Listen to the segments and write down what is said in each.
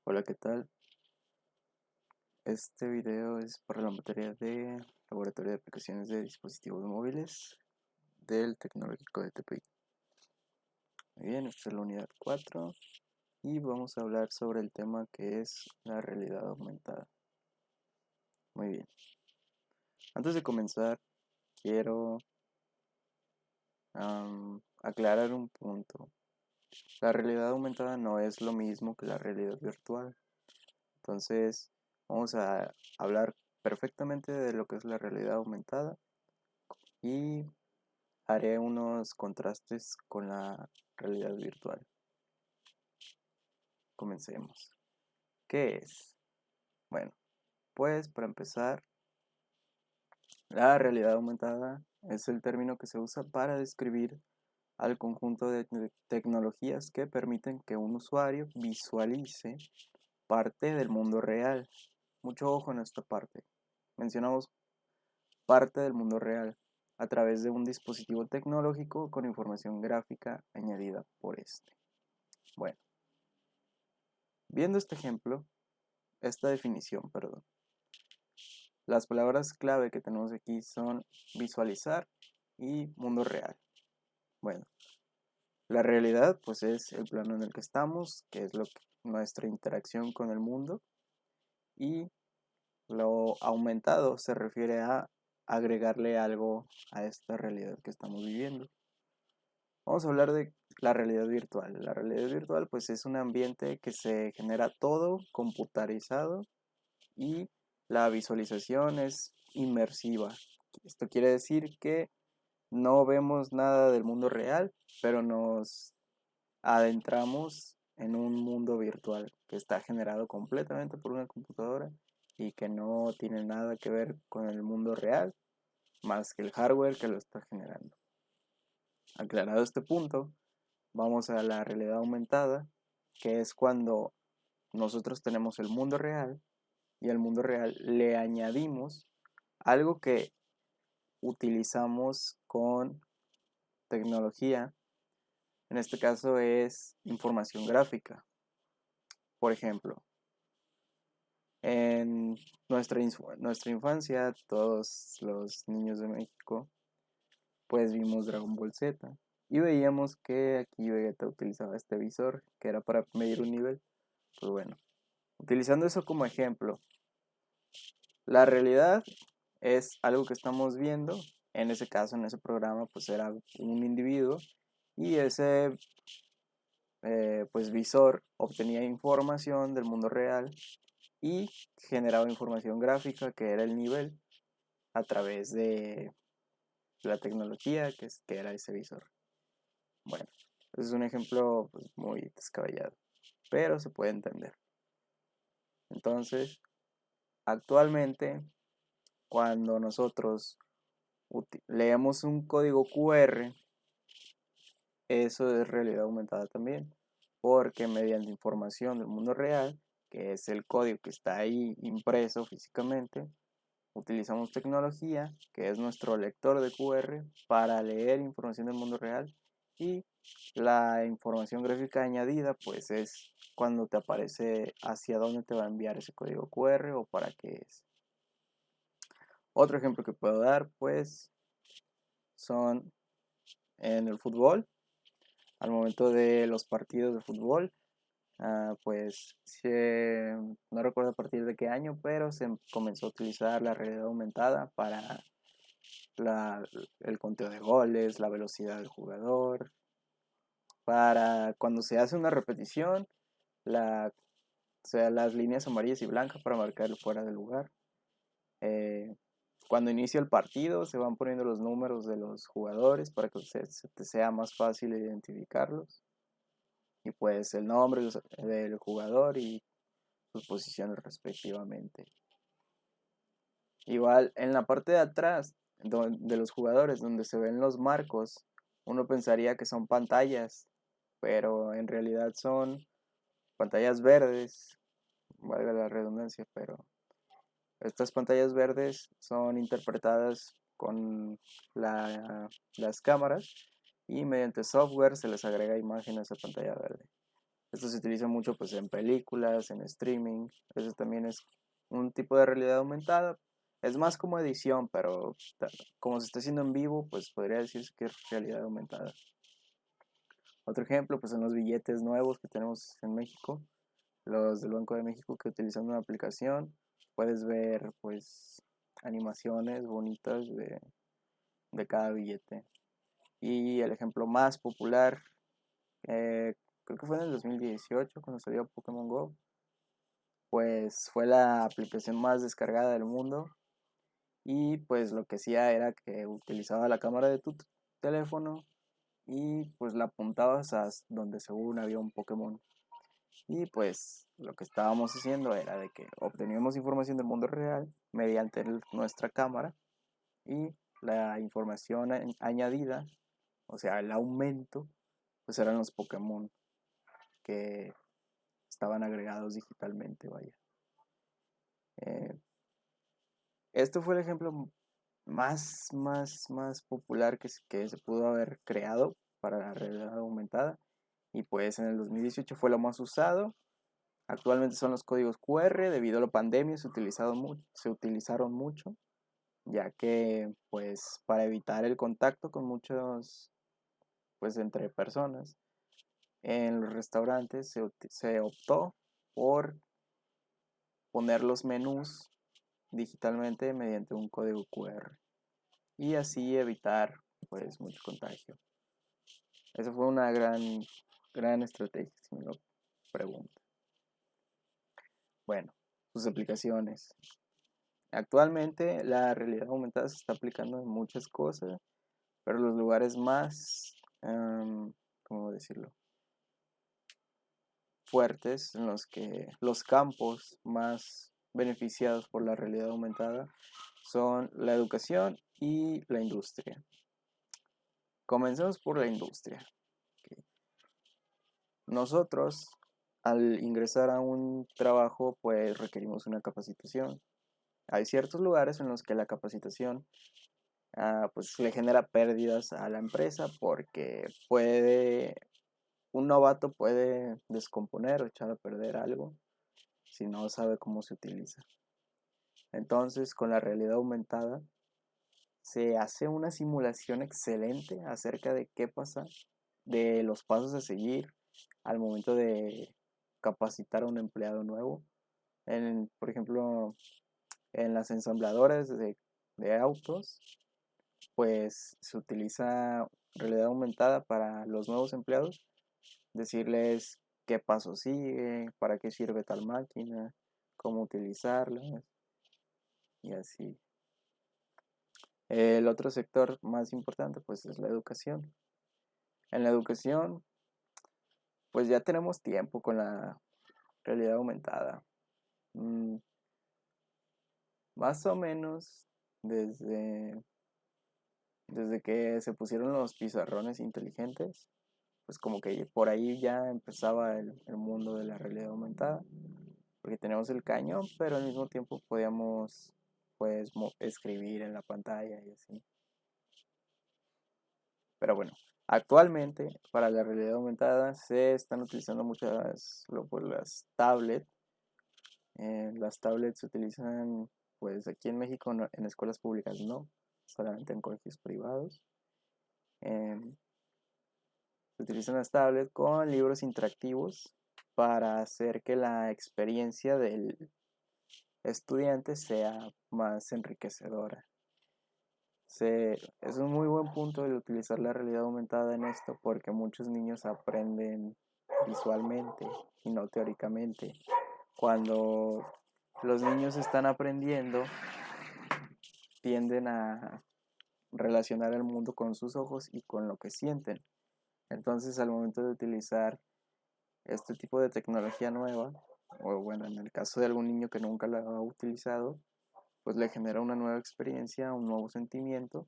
Hola, ¿qué tal? Este video es para la materia de Laboratorio de Aplicaciones de Dispositivos Móviles del Tecnológico de Tepic. Muy bien, esta es la unidad 4 y vamos a hablar sobre el tema que es la realidad aumentada. Muy bien. Antes de comenzar, quiero aclarar un punto. La realidad aumentada no es lo mismo que la realidad virtual. Entonces, vamos a hablar perfectamente de lo que es la realidad aumentada y haré unos contrastes con la realidad virtual. Comencemos. ¿Qué es? Bueno, pues para empezar, la realidad aumentada es el término que se usa para describir al conjunto de tecnologías que permiten que un usuario visualice parte del mundo real. Mucho ojo en esta parte. Mencionamos parte del mundo real a través de un dispositivo tecnológico con información gráfica añadida por este. Bueno, viendo esta definición, perdón. Las palabras clave que tenemos aquí son visualizar y mundo real. Bueno, la realidad pues es el plano en el que estamos, que es nuestra interacción con el mundo, y lo aumentado se refiere a agregarle algo a esta realidad que estamos viviendo. Vamos a hablar de la realidad virtual. La realidad virtual pues es un ambiente que se genera todo computarizado y la visualización es inmersiva. Esto quiere decir que no vemos nada del mundo real, pero nos adentramos en un mundo virtual que está generado completamente por una computadora y que no tiene nada que ver con el mundo real, más que el hardware que lo está generando. Aclarado este punto, vamos a la realidad aumentada, que es cuando nosotros tenemos el mundo real y al mundo real le añadimos algo que utilizamos con tecnología. En este caso es información gráfica. Por ejemplo, en nuestra infancia, todos los niños de México, pues vimos Dragon Ball Z y veíamos que aquí Vegeta utilizaba este visor que era para medir un nivel. Pues bueno, utilizando eso como ejemplo, la realidad es algo que estamos viendo. En ese caso, en ese programa, pues era un individuo y ese pues visor obtenía información del mundo real y generaba información gráfica que era el nivel a través de la tecnología que era ese visor. Bueno, es un ejemplo pues, muy descabellado, pero se puede entender. Entonces, actualmente, cuando nosotros leemos un código QR, eso es realidad aumentada también, porque mediante información del mundo real, que es el código que está ahí impreso físicamente, utilizamos tecnología, que es nuestro lector de QR, para leer información del mundo real, y la información gráfica añadida, pues es cuando te aparece hacia dónde te va a enviar ese código QR o para qué es. Otro ejemplo que puedo dar, pues, son en el fútbol. Al momento de los partidos de fútbol, pues no recuerdo a partir de qué año, pero se comenzó a utilizar la realidad aumentada para el conteo de goles, la velocidad del jugador, para cuando se hace una repetición, o sea, las líneas amarillas y blancas para marcar el fuera de lugar. Cuando inicia el partido se van poniendo los números de los jugadores para que se te sea más fácil identificarlos. Y pues el nombre del jugador y sus posiciones respectivamente. Igual en la parte de atrás de los jugadores donde se ven los marcos, uno pensaría que son pantallas, pero en realidad son pantallas verdes, valga la redundancia, pero estas pantallas verdes son interpretadas con las cámaras y mediante software se les agrega imágenes a pantalla verde. Esto se utiliza mucho pues en películas, en streaming. Eso también es un tipo de realidad aumentada. Es más como edición, pero como se está haciendo en vivo, pues podría decirse que es realidad aumentada. Otro ejemplo, pues son los billetes nuevos que tenemos en México, los del Banco de México, que utilizando una aplicación puedes ver pues animaciones bonitas de cada billete. Y el ejemplo más popular, creo que fue en el 2018 cuando salió Pokémon Go, pues fue la aplicación más descargada del mundo. Y pues lo que hacía era que utilizaba la cámara de tu teléfono y pues la apuntabas a donde según había un Pokémon. Y pues lo que estábamos haciendo era de que obteníamos información del mundo real mediante nuestra cámara, y la información añadida, o sea, el aumento, pues eran los Pokémon que estaban agregados digitalmente, vaya. Eh, Esto fue el ejemplo más popular que se pudo haber creado para la realidad aumentada. Y pues en el 2018 fue lo más usado. Actualmente son los códigos QR. Debido a la pandemia se utilizaron mucho, ya que pues para evitar el contacto con muchos, pues entre personas, en los restaurantes se optó por poner los menús digitalmente mediante un código QR y así evitar pues mucho contagio. Esa fue una gran estrategia, si me lo preguntan. Bueno, sus aplicaciones. Actualmente la realidad aumentada se está aplicando en muchas cosas, pero los lugares más, ¿cómo decirlo? Fuertes, en los que los campos más beneficiados por la realidad aumentada son la educación y la industria. Comencemos por la industria. Nosotros, al ingresar a un trabajo, pues requerimos una capacitación. Hay ciertos lugares en los que la capacitación pues le genera pérdidas a la empresa porque un novato puede descomponer o echar a perder algo si no sabe cómo se utiliza. Entonces, con la realidad aumentada, se hace una simulación excelente acerca de qué pasa, de los pasos a seguir al momento de capacitar a un empleado nuevo. Por ejemplo, en las ensambladoras de autos, pues se utiliza realidad aumentada para los nuevos empleados, decirles qué paso sigue, para qué sirve tal máquina, cómo utilizarla y así. El otro sector más importante pues es la educación. En la educación pues ya tenemos tiempo con la realidad aumentada. Mm, Más o menos desde que se pusieron los pizarrones inteligentes, pues como que por ahí ya empezaba el mundo de la realidad aumentada, porque teníamos el cañón, pero al mismo tiempo podíamos pues escribir en la pantalla y así. Pero bueno, actualmente para la realidad aumentada se están utilizando muchas pues, las tablets. Las tablets se utilizan pues aquí en México en escuelas públicas no, solamente en colegios privados. Em, Se utilizan las tablets con libros interactivos para hacer que la experiencia del estudiante sea más enriquecedora. Es un muy buen punto el utilizar la realidad aumentada en esto porque muchos niños aprenden visualmente y no teóricamente. Cuando los niños están aprendiendo, tienden a relacionar el mundo con sus ojos y con lo que sienten. Entonces, al momento de utilizar este tipo de tecnología nueva, o bueno, en el caso de algún niño que nunca la ha utilizado, pues le genera una nueva experiencia, un nuevo sentimiento,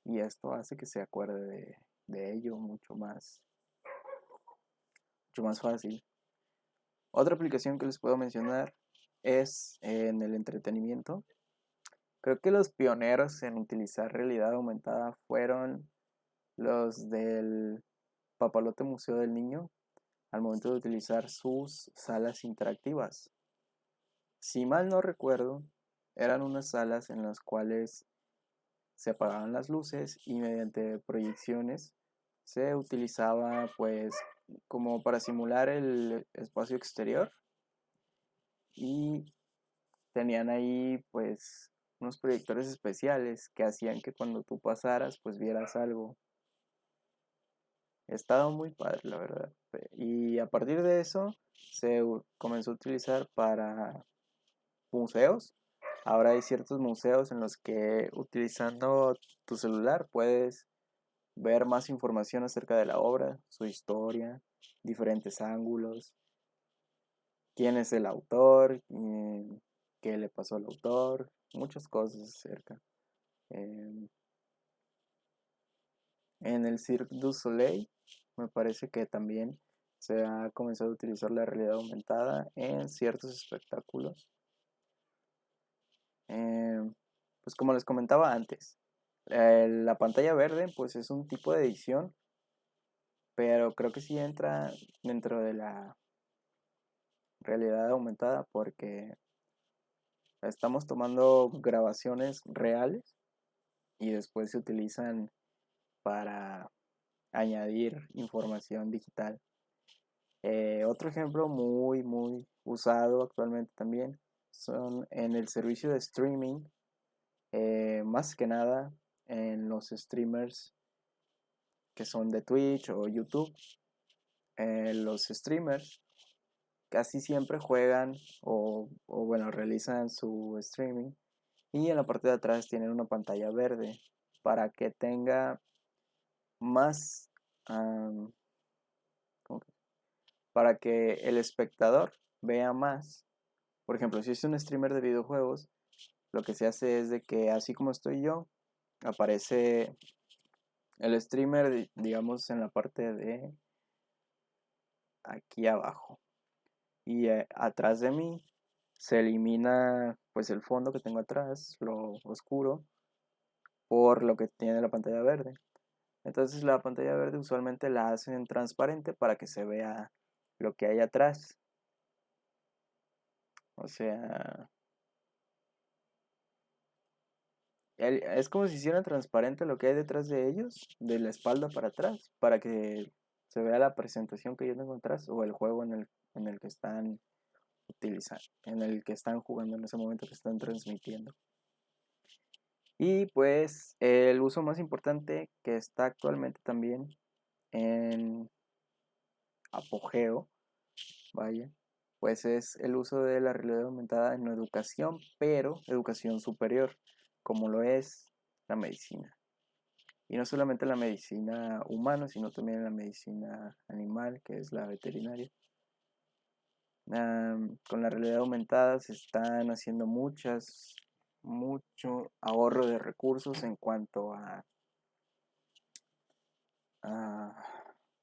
y esto hace que se acuerde de ello mucho más fácil. Otra aplicación que les puedo mencionar es en el entretenimiento. Creo que los pioneros en utilizar realidad aumentada fueron los del Papalote Museo del Niño, al momento de utilizar sus salas interactivas. Si mal no recuerdo, eran unas salas en las cuales se apagaban las luces y mediante proyecciones se utilizaba pues como para simular el espacio exterior y tenían ahí pues unos proyectores especiales que hacían que cuando tú pasaras pues vieras algo. Estaba muy padre, la verdad. Y a partir de eso se comenzó a utilizar para museos. Ahora hay ciertos museos en los que utilizando tu celular puedes ver más información acerca de la obra, su historia, diferentes ángulos, quién es el autor, qué le pasó al autor, muchas cosas acerca. En el Cirque du Soleil me parece que también se ha comenzado a utilizar la realidad aumentada en ciertos espectáculos. Pues como les comentaba antes, la pantalla verde pues es un tipo de edición, pero creo que sí entra dentro de la realidad aumentada porque estamos tomando grabaciones reales y después se utilizan para añadir información digital. Otro ejemplo muy usado actualmente también son en el servicio de streaming, más que nada en los streamers que son de Twitch o YouTube. Los streamers casi siempre juegan o bueno, realizan su streaming y en la parte de atrás tienen una pantalla verde para que tenga más, um, para que el espectador vea más. Por ejemplo, si es un streamer de videojuegos, lo que se hace es de que así como estoy yo, aparece el streamer, digamos, en la parte de aquí abajo. Y atrás de mí se elimina pues el fondo que tengo atrás, lo oscuro, por lo que tiene la pantalla verde. Entonces la pantalla verde usualmente la hacen transparente para que se vea lo que hay atrás. O sea, es como si hicieran transparente lo que hay detrás de ellos, de la espalda para atrás, para que se vea la presentación que yo tengo atrás o el juego en el que están utilizando, en el que están jugando en ese momento que están transmitiendo. Y pues el uso más importante que está actualmente también en apogeo, vaya, pues es el uso de la realidad aumentada en educación, pero educación superior, como lo es la medicina. Y no solamente la medicina humana, sino también la medicina animal, que es la veterinaria. Con la realidad aumentada se están haciendo mucho ahorro de recursos en cuanto a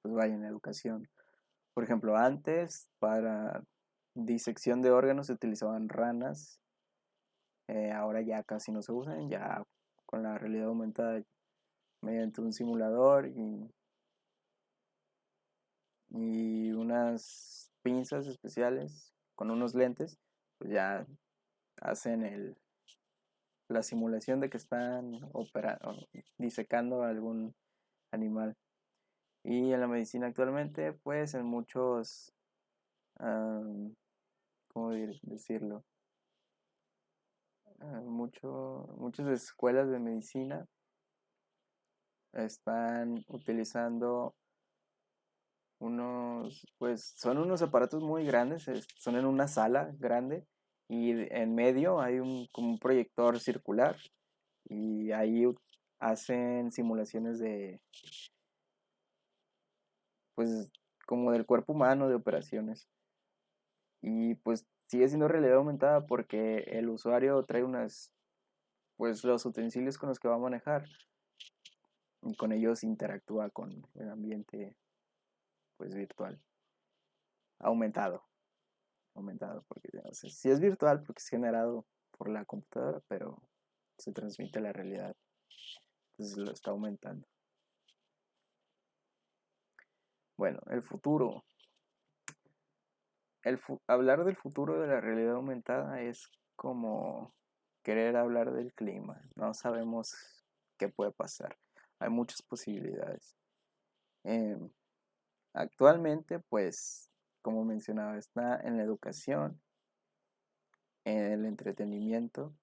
pues vaya, en educación. Por ejemplo, antes para disección de órganos se utilizaban ranas, ahora ya casi no se usan, ya con la realidad aumentada mediante un simulador y unas pinzas especiales con unos lentes, pues ya hacen la simulación de que están disecando a algún animal. Y en la medicina actualmente, pues en muchos, ¿cómo decirlo? Muchas escuelas de medicina están utilizando pues son unos aparatos muy grandes, son en una sala grande y en medio hay como un proyector circular y ahí hacen simulaciones pues, como del cuerpo humano, de operaciones. Y pues sigue siendo realidad aumentada porque el usuario trae pues los utensilios con los que va a manejar y con ellos interactúa con el ambiente, pues virtual, aumentado, porque o sea, sí es virtual porque es generado por la computadora, pero se transmite la realidad, entonces lo está aumentando. Bueno, el futuro. hablar del futuro de la realidad aumentada es como querer hablar del clima. No sabemos qué puede pasar. Hay muchas posibilidades. Em, Actualmente, pues, como mencionaba, está en la educación, en el entretenimiento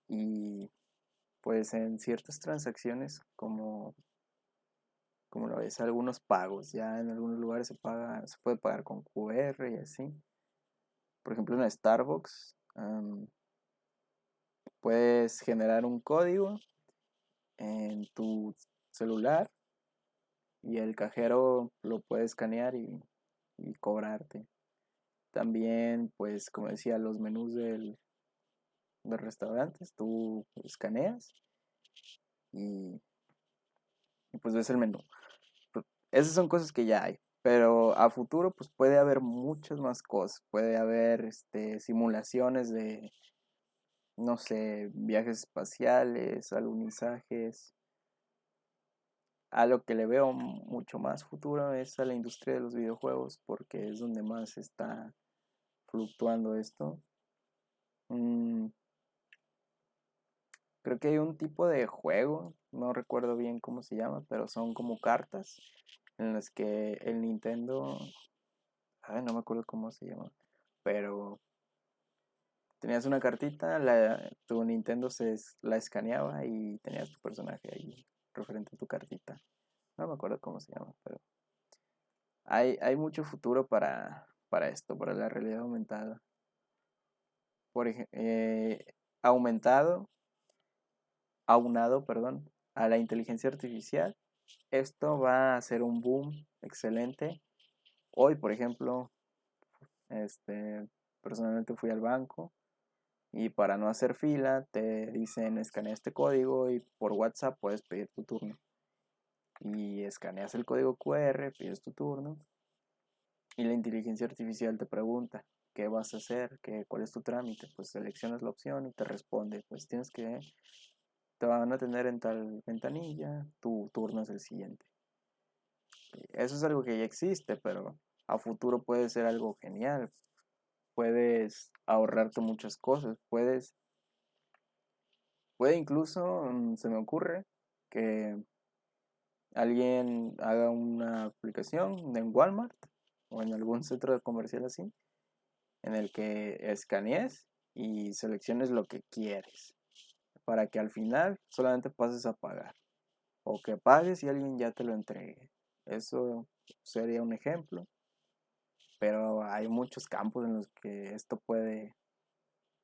y pues en ciertas transacciones como lo ves, algunos pagos. Ya en algunos lugares se puede pagar con QR y así. Por ejemplo, en Starbucks, puedes generar un código en tu celular y el cajero lo puede escanear y cobrarte. También, pues, como decía, los menús de restaurantes, tú escaneas y, y, pues ves el menú. Pues, esas son cosas que ya hay, pero a futuro pues puede haber muchas más cosas. Puede haber simulaciones de, no sé, viajes espaciales, alunizajes. A lo que le veo mucho más futuro es a la industria de los videojuegos porque es donde más está fluctuando esto. Mm, Creo que hay un tipo de juego, no recuerdo bien cómo se llama, pero son como cartas en las que el Nintendo, ay, no me acuerdo cómo se llama, pero tenías una cartita, tu Nintendo la escaneaba y tenías tu personaje ahí referente a tu cartita. No me acuerdo cómo se llama, pero hay mucho futuro para esto, para la realidad aumentada. Por ejemplo, aumentado, aunado, perdón, a la inteligencia artificial. Esto va a ser un boom excelente. Hoy, por ejemplo, personalmente fui al banco y para no hacer fila te dicen escanea este código y por WhatsApp puedes pedir tu turno. Y escaneas el código QR, pides tu turno y la inteligencia artificial te pregunta qué vas a hacer, cuál es tu trámite. Pues seleccionas la opción y te responde, pues te van a tener en tal ventanilla, tu turno es el siguiente. Eso es algo que ya existe, pero a futuro puede ser algo genial. Puedes ahorrarte muchas cosas. Puede incluso, se me ocurre, que alguien haga una aplicación en Walmart o en algún centro comercial así, en el que escanees y selecciones lo que quieres, para que al final solamente pases a pagar. O que pagues y alguien ya te lo entregue. Eso sería un ejemplo. Pero hay muchos campos en los que esto puede...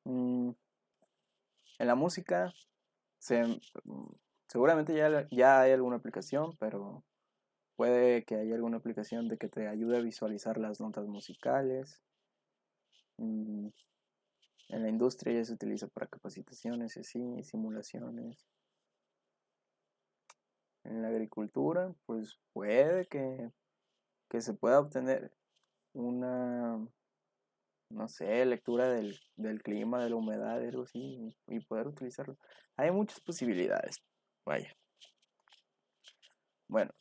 mm, en la música, se, mm, seguramente ya hay alguna aplicación, pero puede que haya alguna aplicación de que te ayude a visualizar las notas musicales. Mm, en la industria ya se utiliza para capacitaciones y así, simulaciones. En la agricultura, pues puede que se pueda obtener una, no sé, lectura del clima, de la humedad, algo así, y poder utilizarlo. Hay muchas posibilidades. Vaya. Bueno,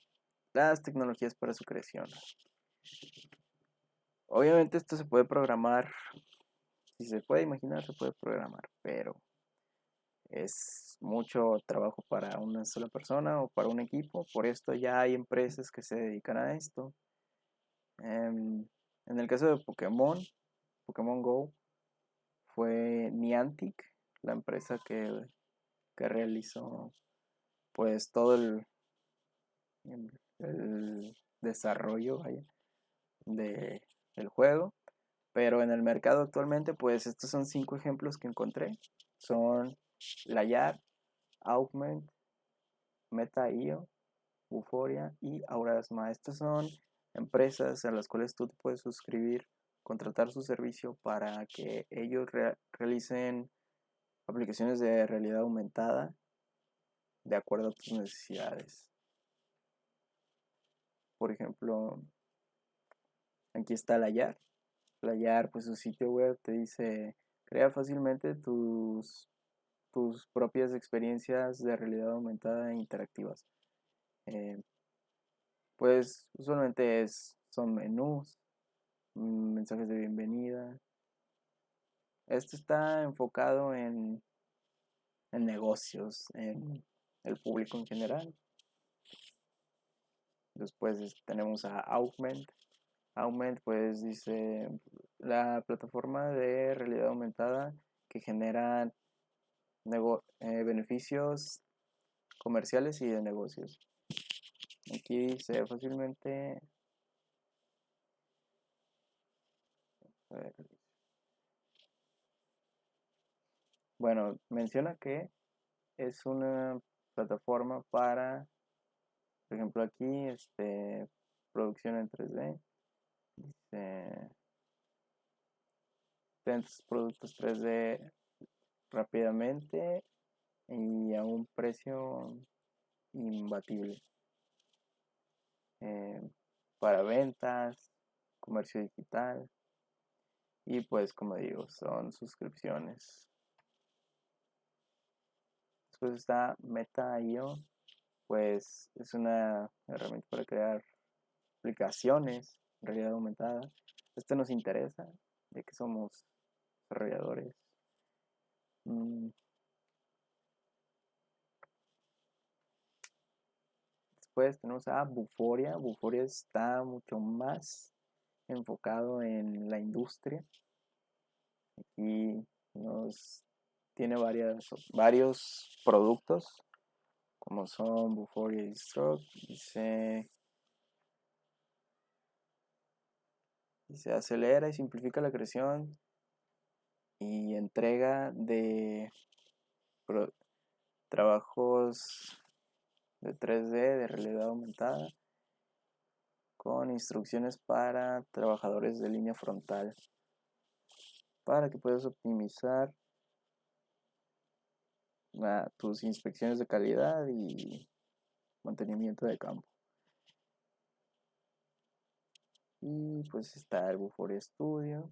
las tecnologías para su creación. Obviamente esto se puede programar, si se puede imaginar, se puede programar, pero es mucho trabajo para una sola persona o para un equipo. Por esto ya hay empresas que se dedican a esto. En el caso de Pokémon Go, fue Niantic, la empresa que realizó pues todo el desarrollo, vaya, de, del juego. Pero en el mercado actualmente, pues estos son 5 ejemplos que encontré. Son Layar, Augment, Meta.io, Buforia y Aurasma. Estas son empresas a las cuales tú te puedes suscribir, contratar su servicio para que ellos realicen aplicaciones de realidad aumentada de acuerdo a tus necesidades. Por ejemplo, aquí está Layar. Layar, pues su sitio web te dice, crea fácilmente tus propias experiencias de realidad aumentada e interactivas. Pues usualmente son menús, mensajes de bienvenida. Esto está enfocado en negocios, en el público en general. Después tenemos a Augment. Augment pues dice la plataforma de realidad aumentada que genera beneficios comerciales y de negocios. Aquí dice fácilmente, a ver, bueno, menciona que es una plataforma para, por ejemplo, aquí, producción en 3D. Dice, vendes productos 3D rápidamente y a un precio imbatible. Para ventas, comercio digital y pues como digo, son suscripciones. Después está Meta.io, pues es una herramienta para crear aplicaciones en realidad aumentada. Esto nos interesa, ya que somos desarrolladores. Después tenemos a Vuforia. Vuforia está mucho más enfocado en la industria. Aquí tiene varios productos, como son Vuforia y Stroke. Se acelera y simplifica la creación y entrega de trabajos de 3D, de realidad aumentada, con instrucciones para trabajadores de línea frontal, para que puedas optimizar tus inspecciones de calidad y mantenimiento de campo. Y pues está el Vuforia Studio,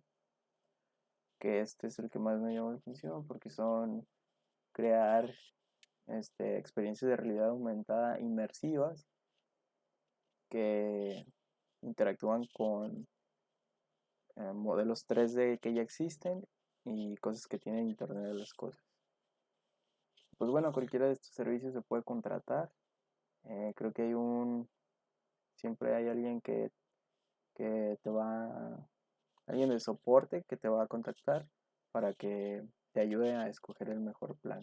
que este es el que más me llama la atención porque son crear experiencias de realidad aumentada inmersivas que interactúan con modelos 3D que ya existen y cosas que tienen Internet de las cosas. Pues bueno, cualquiera de estos servicios se puede contratar. Creo que siempre hay alguien que alguien de soporte que te va a contactar para que te ayude a escoger el mejor plan.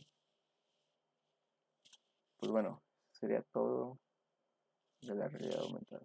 Pues bueno, sería todo de la realidad aumentada.